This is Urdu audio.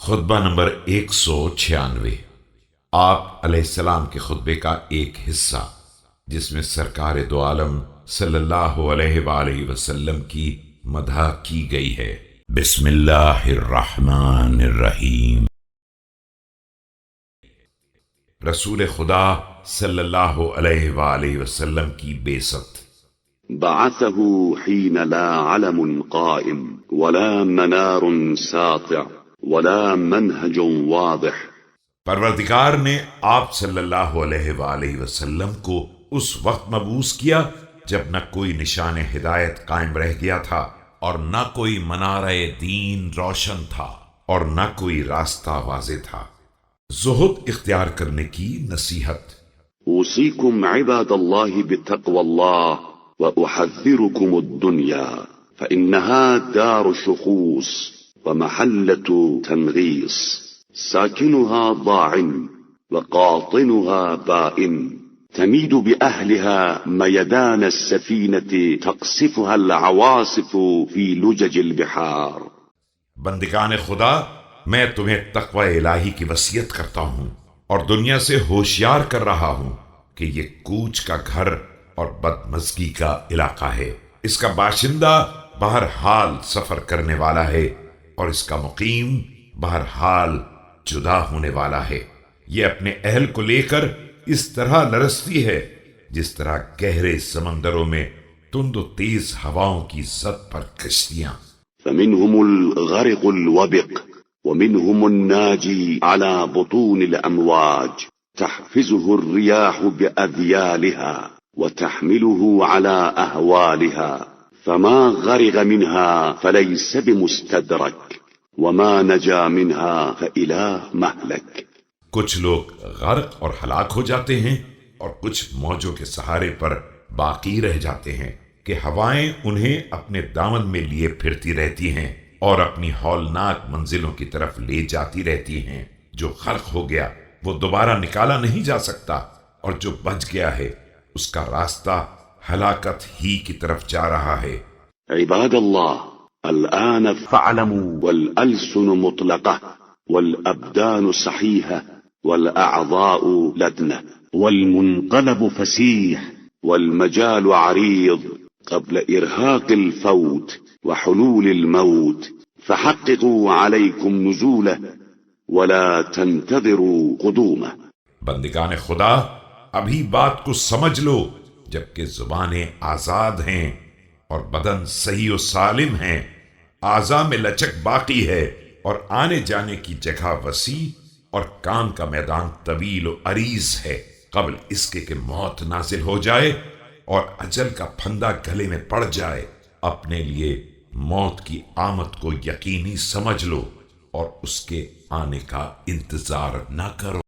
خطبہ نمبر 196۔ آپ علیہ السلام کے خطبے کا ایک حصہ جس میں سرکار دو عالم صلی اللہ علیہ وآلہ وسلم کی مدح کی گئی ہے۔ بسم اللہ الرحمن الرحیم۔ رسول خدا صلی اللہ علیہ وآلہ وسلم کی بعثت۔ بعثه حين لا علم قائم ولا منار ساطع ولا منهج واضح۔ پروردگار نے آپ صلی اللہ علیہ وآلہ وسلم کو اس وقت مبعوث کیا جب نہ کوئی نشان ہدایت قائم رہ گیا تھا اور نہ کوئی منارہ دین روشن تھا اور نہ کوئی راستہ واضح تھا۔ زہد اختیار کرنے کی نصیحت۔ اوصيكم عباد الله بتقوى الله وأحذركم الدنيا فإنها دار شخوص ومحلة تنغيص ساكنها ضاع وقاطنها بائن تميد بأهلها ميدان السفينة تقصفها العواصف في لجج البحار۔ بندگان خدا، میں تمہیں تقوی الہی کی وصیت کرتا ہوں اور دنیا سے ہوشیار کر رہا ہوں کہ یہ کوچ کا گھر اور بدمزگی کا علاقہ ہے۔ اس کا باشندہ بہرحال سفر کرنے والا ہے اور اس کا مقیم بہرحال جدا ہونے والا ہے۔ یہ اپنے اہل کو لے کر اس طرح لرزتی ہے جس طرح گہرے سمندروں میں تند و تیز ہواؤں کی زد پر کشتیاں۔ فمنهم الغرق الوبق ومنهم الناجي على بطون الأمواج تحفزه الرياح بأذيالها وتحمله على أهوالها فما غرق منها فليس بمستدرك وما نجا منها فإلى مهلك۔ کچھ لوگ غرق اور ہلاک ہو جاتے ہیں اور کچھ موجوں کے سہارے پر باقی رہ جاتے ہیں کہ ہوائیں انہیں اپنے دامن میں لیے پھرتی رہتی ہیں اور اپنی ہولناک منزلوں کی طرف لے جاتی رہتی ہیں۔ جو غرق ہو گیا وہ دوبارہ نکالا نہیں جا سکتا اور جو بچ گیا ہے اس کا راستہ ہلاکت ہی کی طرف جا رہا ہے۔ عباد اللہ، الآن فاعلموا والألسن مطلقة والأبدان صحيحة والأعضاء لدنة والمنقلب فسيح والمجال عريض قبل إرهاق الفوت وحلول الموت فحققوا عليكم نزوله ولا تنتظروا قدومه۔ بندگان خدا، ابھی بات کو سمجھ لو جبکہ زبانیں آزاد ہیں اور بدن صحیح و سالم ہیں، اعضاء میں لچک باقی ہے اور آنے جانے کی جگہ وسیع اور کام کا میدان طویل و عریض ہے، قبل اس کے کہ موت نازل ہو جائے اور اجل کا پھندا گلے میں پڑ جائے۔ اپنے لیے موت کی آمد کو یقینی سمجھ لو اور اس کے آنے کا انتظار نہ کرو۔